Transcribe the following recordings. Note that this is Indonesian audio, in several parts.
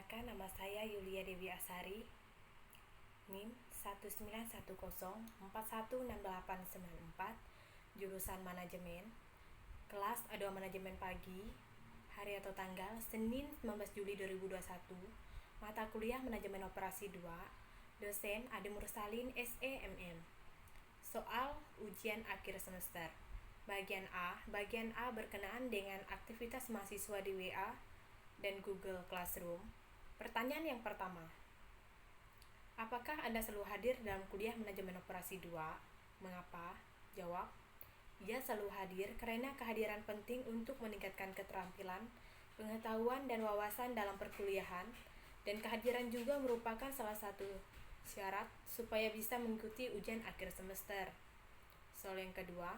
Perkenalkan, nama saya Yulia Dewi Asari, NIM 19104168894, jurusan Manajemen, kelas A2 Manajemen Pagi, hari atau tanggal Senin 19 Juli 2021, mata kuliah Manajemen Operasi 2, dosen Ade Mursalin SEMM. Soal ujian akhir semester. Bagian A berkenaan dengan aktivitas mahasiswa di WA dan Google Classroom. Pertanyaan yang pertama, apakah Anda selalu hadir dalam kuliah Manajemen Operasi 2? Mengapa? Jawab, ia selalu hadir karena kehadiran penting untuk meningkatkan keterampilan, pengetahuan dan wawasan dalam perkuliahan, dan kehadiran juga merupakan salah satu syarat supaya bisa mengikuti ujian akhir semester. Soal yang kedua,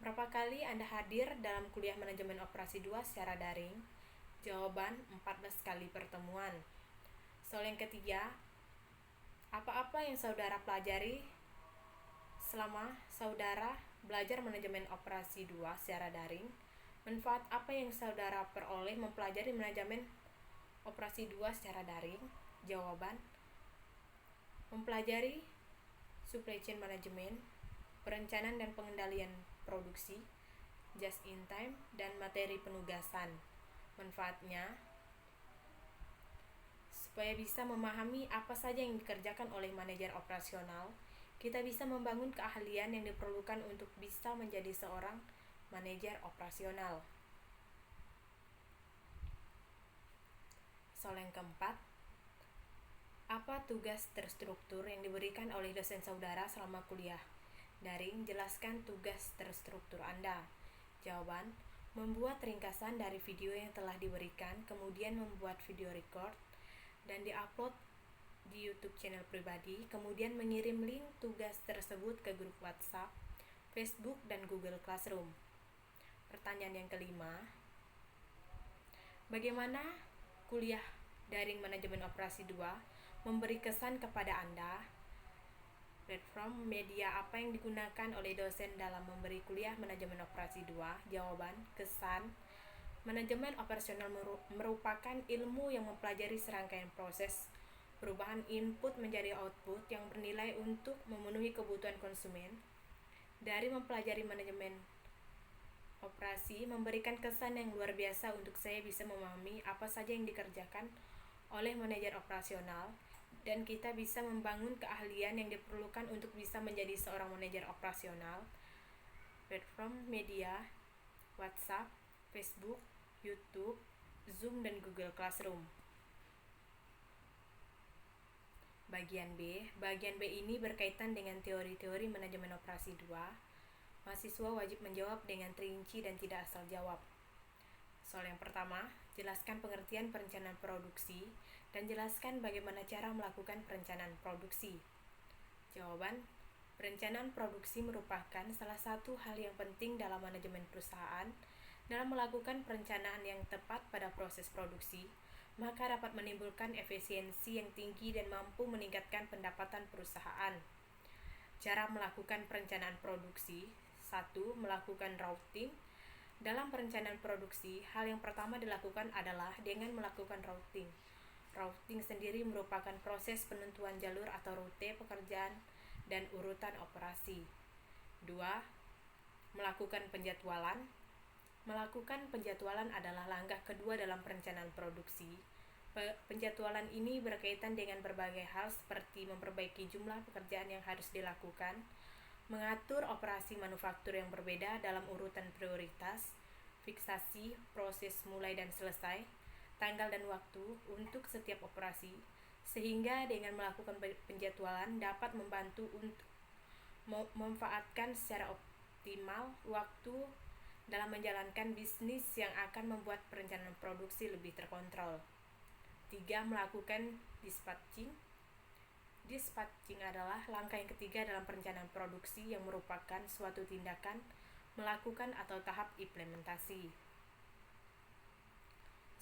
berapa kali Anda hadir dalam kuliah Manajemen Operasi 2 secara daring? Jawaban, 14 kali pertemuan. Soal yang ketiga, apa-apa yang saudara pelajari selama saudara belajar Manajemen Operasi 2 secara daring? Manfaat apa yang saudara peroleh mempelajari Manajemen Operasi 2 secara daring? Jawaban, mempelajari supply chain management, perencanaan dan pengendalian produksi, just in time, dan materi penugasan. Manfaatnya, supaya bisa memahami apa saja yang dikerjakan oleh manajer operasional, kita bisa membangun keahlian yang diperlukan untuk bisa menjadi seorang manajer operasional. Soal yang keempat, apa tugas terstruktur yang diberikan oleh dosen saudara selama kuliah daring? Jelaskan tugas terstruktur Anda. Jawaban, membuat ringkasan dari video yang telah diberikan, kemudian membuat video record dan diupload di YouTube channel pribadi, kemudian mengirim link tugas tersebut ke grup WhatsApp, Facebook, dan Google Classroom. Pertanyaan yang kelima, bagaimana kuliah daring Manajemen Operasi 2 memberi kesan kepada Anda? Platform media apa yang digunakan oleh dosen dalam memberi kuliah Manajemen Operasi 2? Jawaban, kesan. Manajemen operasional merupakan ilmu yang mempelajari serangkaian proses perubahan input menjadi output yang bernilai untuk memenuhi kebutuhan konsumen. Dari mempelajari manajemen operasi memberikan kesan yang luar biasa untuk saya bisa memahami apa saja yang dikerjakan oleh manajer operasional, dan kita bisa membangun keahlian yang diperlukan untuk bisa menjadi seorang manajer operasional. Platform media, WhatsApp, Facebook, YouTube, Zoom, dan Google Classroom. Bagian B ini berkaitan dengan teori-teori manajemen operasi 2. Mahasiswa wajib menjawab dengan terinci dan tidak asal jawab. Soal yang pertama, jelaskan pengertian perencanaan produksi dan jelaskan bagaimana cara melakukan perencanaan produksi. Jawaban, perencanaan produksi merupakan salah satu hal yang penting dalam manajemen perusahaan. Dalam melakukan perencanaan yang tepat pada proses produksi, maka dapat menimbulkan efisiensi yang tinggi dan mampu meningkatkan pendapatan perusahaan. Cara melakukan perencanaan produksi. 1. Melakukan routing. Dalam perencanaan produksi, hal yang pertama dilakukan adalah dengan melakukan routing. Routing sendiri merupakan proses penentuan jalur atau rute pekerjaan dan urutan operasi. 2. Melakukan penjadwalan. Melakukan penjadwalan adalah langkah kedua dalam perencanaan produksi. Penjadwalan ini berkaitan dengan berbagai hal seperti memperbaiki jumlah pekerjaan yang harus dilakukan, mengatur operasi manufaktur yang berbeda dalam urutan prioritas, fiksasi proses mulai dan selesai, tanggal dan waktu untuk setiap operasi, sehingga dengan melakukan penjadwalan dapat membantu untuk memanfaatkan secara optimal waktu dalam menjalankan bisnis yang akan membuat perencanaan produksi lebih terkontrol. 3. Melakukan dispatching. Dispatching adalah langkah yang ketiga dalam perencanaan produksi yang merupakan suatu tindakan melakukan atau tahap implementasi.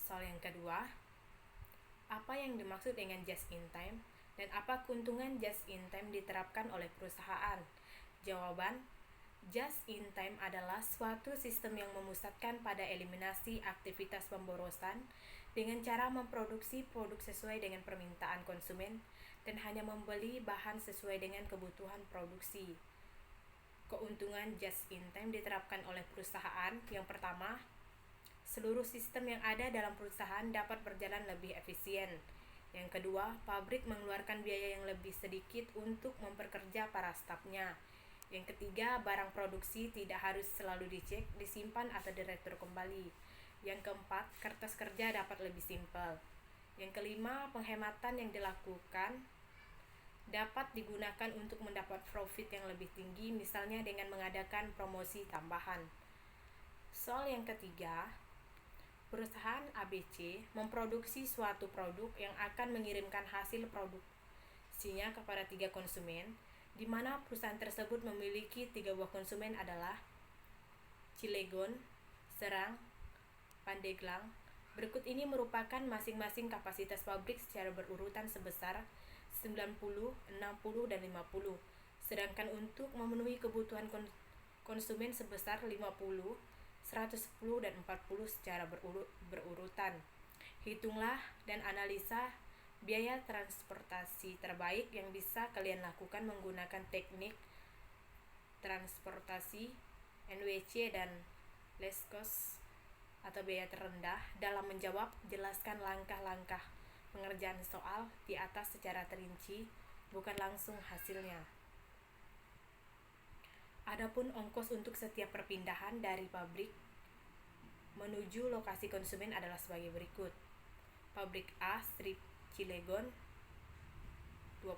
Soal yang kedua, apa yang dimaksud dengan just in time dan apa keuntungan just in time diterapkan oleh perusahaan? Jawaban, Just in time adalah suatu sistem yang memusatkan pada eliminasi aktivitas pemborosan dengan cara memproduksi produk sesuai dengan permintaan konsumen dan hanya membeli bahan sesuai dengan kebutuhan produksi. Keuntungan just in time diterapkan oleh perusahaan. Yang pertama, seluruh sistem yang ada dalam perusahaan dapat berjalan lebih efisien. Yang kedua, pabrik mengeluarkan biaya yang lebih sedikit untuk memperkerja para stafnya. Yang ketiga, barang produksi tidak harus selalu dicek, disimpan atau diretur kembali. Yang keempat, kertas kerja dapat lebih simpel. Yang kelima, penghematan yang dilakukan dapat digunakan untuk mendapat profit yang lebih tinggi, misalnya dengan mengadakan promosi tambahan. Soal yang ketiga, perusahaan ABC memproduksi suatu produk yang akan mengirimkan hasil produksinya kepada 3 konsumen, di mana perusahaan tersebut memiliki 3 buah konsumen adalah Cilegon, Serang, Pandeglang. Berikut ini merupakan masing-masing kapasitas pabrik secara berurutan sebesar 90, 60, dan 50. Sedangkan untuk memenuhi kebutuhan konsumen sebesar 50, 110, dan 40 secara berurutan. Hitunglah dan analisa biaya transportasi terbaik yang bisa kalian lakukan menggunakan teknik transportasi NWC dan least cost atau biaya terendah. Dalam menjawab, jelaskan langkah-langkah pengerjaan soal di atas secara terinci, bukan langsung hasilnya. Adapun ongkos untuk setiap perpindahan dari pabrik menuju lokasi konsumen adalah sebagai berikut. Pabrik A, strip Cilegon 20,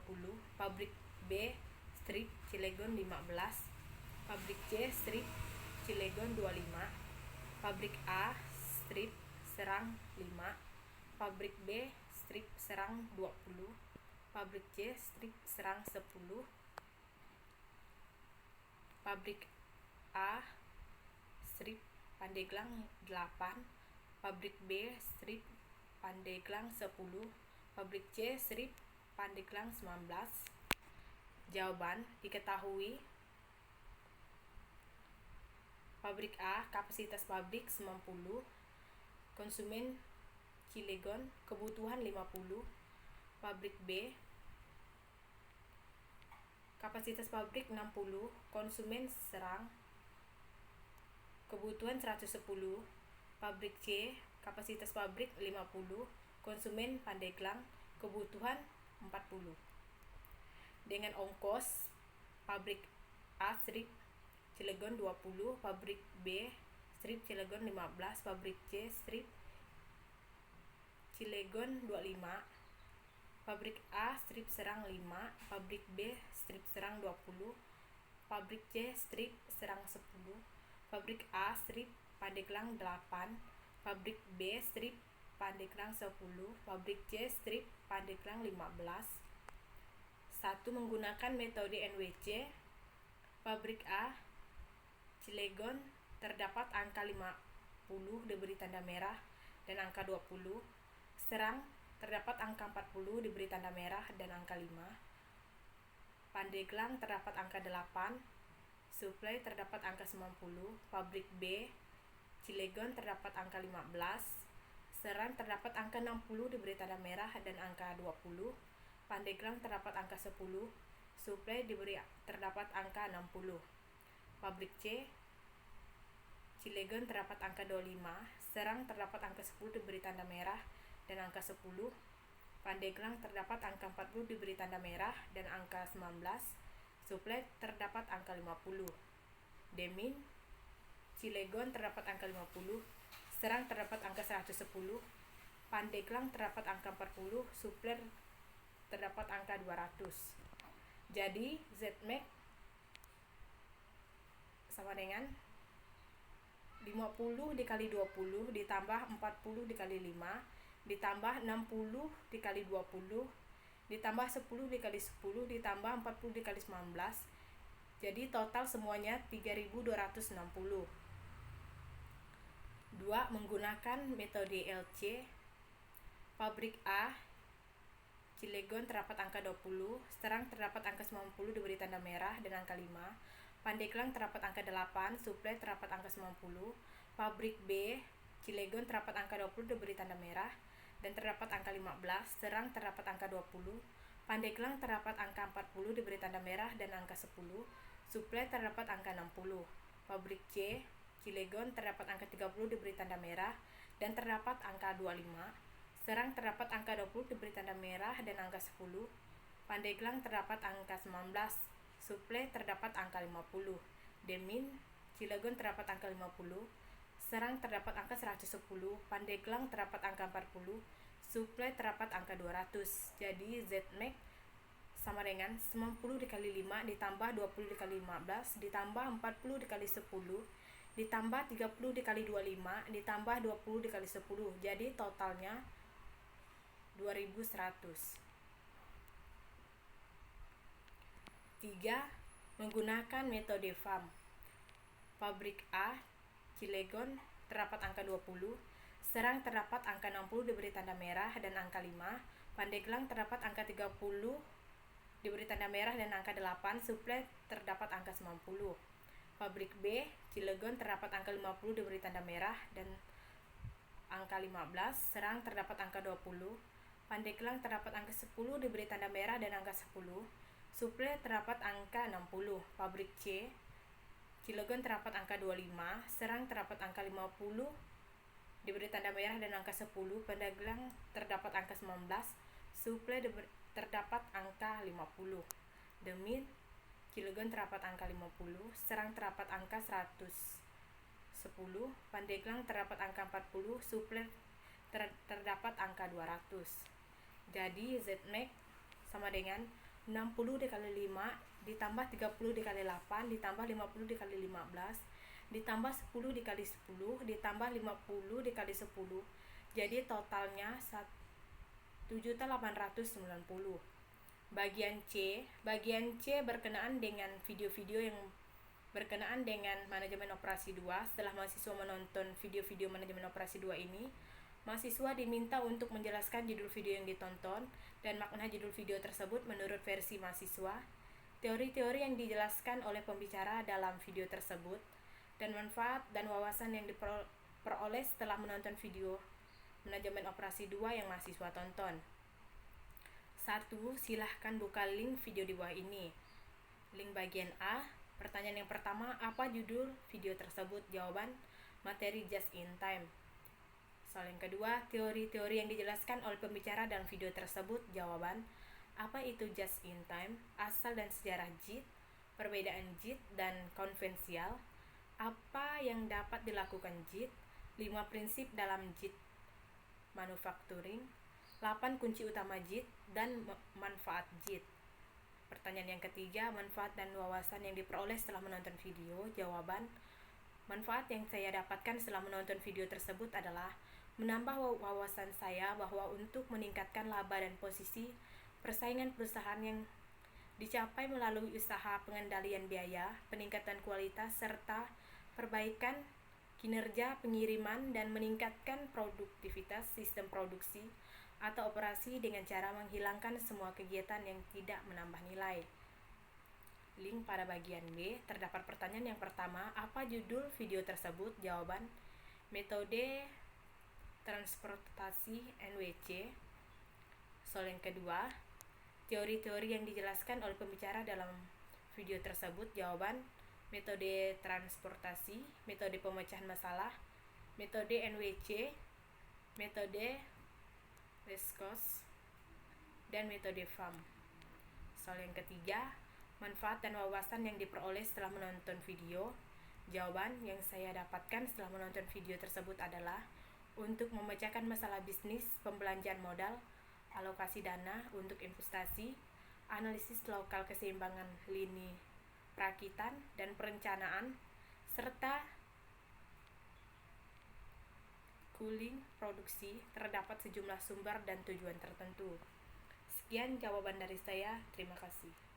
pabrik B, strip Cilegon 15, pabrik C, strip Cilegon 25, pabrik A, strip Serang 5, pabrik B, strip Serang 20, pabrik C, strip Serang 10, pabrik A, strip Pandeglang 8, pabrik B, strip Pandeglang 10, pabrik C, strip Pandeglang 19. Jawaban diketahui. Pabrik A, kapasitas pabrik 90, konsumen Cilegon, kebutuhan 50. Pabrik B, kapasitas pabrik 60, konsumen Serang, kebutuhan 110. Pabrik C, kapasitas pabrik 50, konsumen Pandeglang, kebutuhan 40. Dengan ongkos, pabrik A strip Cilegon 20, pabrik B strip Cilegon 15, pabrik C strip Cilegon 25, pabrik A strip Serang 5, pabrik B strip Serang 20, pabrik C strip Serang 10, pabrik A strip Pandeglang 8, pabrik B strip Pandeglang 10, pabrik C strip Pandeglang 15. 1. Menggunakan metode NWC. Pabrik A Cilegon terdapat angka 50 diberi tanda merah dan angka 20. Serang terdapat angka 40 diberi tanda merah dan angka 5. Pandeglang terdapat angka 8. Suplai terdapat angka 90. Pabrik B Cilegon terdapat angka 15. Serang terdapat angka 60 diberi tanda merah dan angka 20. Pandeglang terdapat angka 10. Suplai terdapat angka 60. Pabrik C Cilegon terdapat angka 25. Serang terdapat angka 10 diberi tanda merah dan angka 10. Pandeglang terdapat angka 40 diberi tanda merah dan angka 19. Suplai terdapat angka 50. Demin Cilegon terdapat angka 50. Serang terdapat angka 110. Pandeglang terdapat angka 40. Suplai terdapat angka 200. Jadi Zmax sama dengan 50 dikali 20 ditambah 40 dikali 5 ditambah 60 dikali 20 ditambah 10 dikali 10 ditambah 40 dikali 19. Jadi total semuanya 3260. 2. Menggunakan metode LC. Pabrik A Cilegon terdapat angka 20, Serang terdapat angka 90 diberi tanda merah dan angka 5. Pandeglang terdapat angka 8, suplai terdapat angka 90, pabrik B, Cilegon terdapat angka 20 diberi tanda merah, dan terdapat angka 15, Serang terdapat angka 20, Pandeglang terdapat angka 40 diberi tanda merah dan angka 10, suplai terdapat angka 60, pabrik C, Cilegon terdapat angka 30 diberi tanda merah dan terdapat angka 25, Serang terdapat angka 20 diberi tanda merah dan angka 10, Pandeglang terdapat angka 19, suplai terdapat angka 50, Demin, Cilegon terdapat angka 50, Serang terdapat angka 110, Pandeglang terdapat angka 40, suplai terdapat angka 200. Jadi Zmax sama dengan 90 dikali 5 ditambah 20 dikali 15 ditambah 40 dikali 10 ditambah 30 dikali 25 ditambah 20 dikali 10. Jadi totalnya 2100. 3. Menggunakan metode FAM. Pabrik A, Cilegon terdapat angka 20, Serang terdapat angka 60 diberi tanda merah dan angka 5, Pandeglang terdapat angka 30 diberi tanda merah dan angka 8, suplai terdapat angka 90. Pabrik B, Cilegon terdapat angka 50 diberi tanda merah dan angka 15, Serang terdapat angka 20, Pandeglang terdapat angka 10 diberi tanda merah dan angka 10, suplai terdapat angka 60. Pabrik C, Cilegon terdapat angka 25, Serang terdapat angka 50 diberi tanda merah dan angka 10, Pandeglang terdapat angka 19, suplai terdapat angka 50. Demin, Cilegon terdapat angka 50, Serang terdapat angka 110, Pandeglang terdapat angka 40, suplai terdapat angka 200. Jadi Zmax sama dengan 60 dikali 5 ditambah 30 dikali 8 ditambah 50 dikali 15 ditambah 10 dikali 10 ditambah 50 dikali 10. Jadi totalnya 1.890. Bagian C berkenaan dengan video-video yang berkenaan dengan manajemen operasi 2. Setelah mahasiswa menonton video-video manajemen operasi 2 ini, mahasiswa diminta untuk menjelaskan judul video yang ditonton dan makna judul video tersebut menurut versi mahasiswa, teori-teori yang dijelaskan oleh pembicara dalam video tersebut, dan manfaat dan wawasan yang diperoleh setelah menonton video manajemen operasi 2 yang mahasiswa tonton. 1. Silahkan buka link video di bawah ini. Link bagian A. Pertanyaan yang pertama, apa judul video tersebut? Jawaban, materi just in time. Soal yang kedua, teori-teori yang dijelaskan oleh pembicara dalam video tersebut. Jawaban, apa itu just in time? Asal dan sejarah JIT, perbedaan JIT dan konvensial, apa yang dapat dilakukan JIT, 5 prinsip dalam JIT manufacturing, 8 kunci utama JIT, dan manfaat JIT. Pertanyaan yang ketiga, manfaat dan wawasan yang diperoleh setelah menonton video. Jawaban, manfaat yang saya dapatkan setelah menonton video tersebut adalah menambah wawasan saya bahwa untuk meningkatkan laba dan posisi persaingan perusahaan yang dicapai melalui usaha pengendalian biaya, peningkatan kualitas, serta perbaikan kinerja pengiriman dan meningkatkan produktivitas sistem produksi atau operasi dengan cara menghilangkan semua kegiatan yang tidak menambah nilai. Link pada bagian B. Terdapat pertanyaan yang pertama, apa judul video tersebut? Jawaban, metode transportasi NWC. Soal yang kedua, teori-teori yang dijelaskan oleh pembicara dalam video tersebut. Jawaban, metode transportasi, metode pemecahan masalah, metode NWC, metode West, dan metode FAM. Soal yang ketiga, manfaat dan wawasan yang diperoleh setelah menonton video. Jawaban, yang saya dapatkan setelah menonton video tersebut adalah untuk memecahkan masalah bisnis, pembelanjaan modal, alokasi dana untuk investasi, analisis lokal keseimbangan lini perakitan dan perencanaan, serta cooling produksi. Terdapat sejumlah sumber dan tujuan tertentu. Sekian jawaban dari saya. Terima kasih.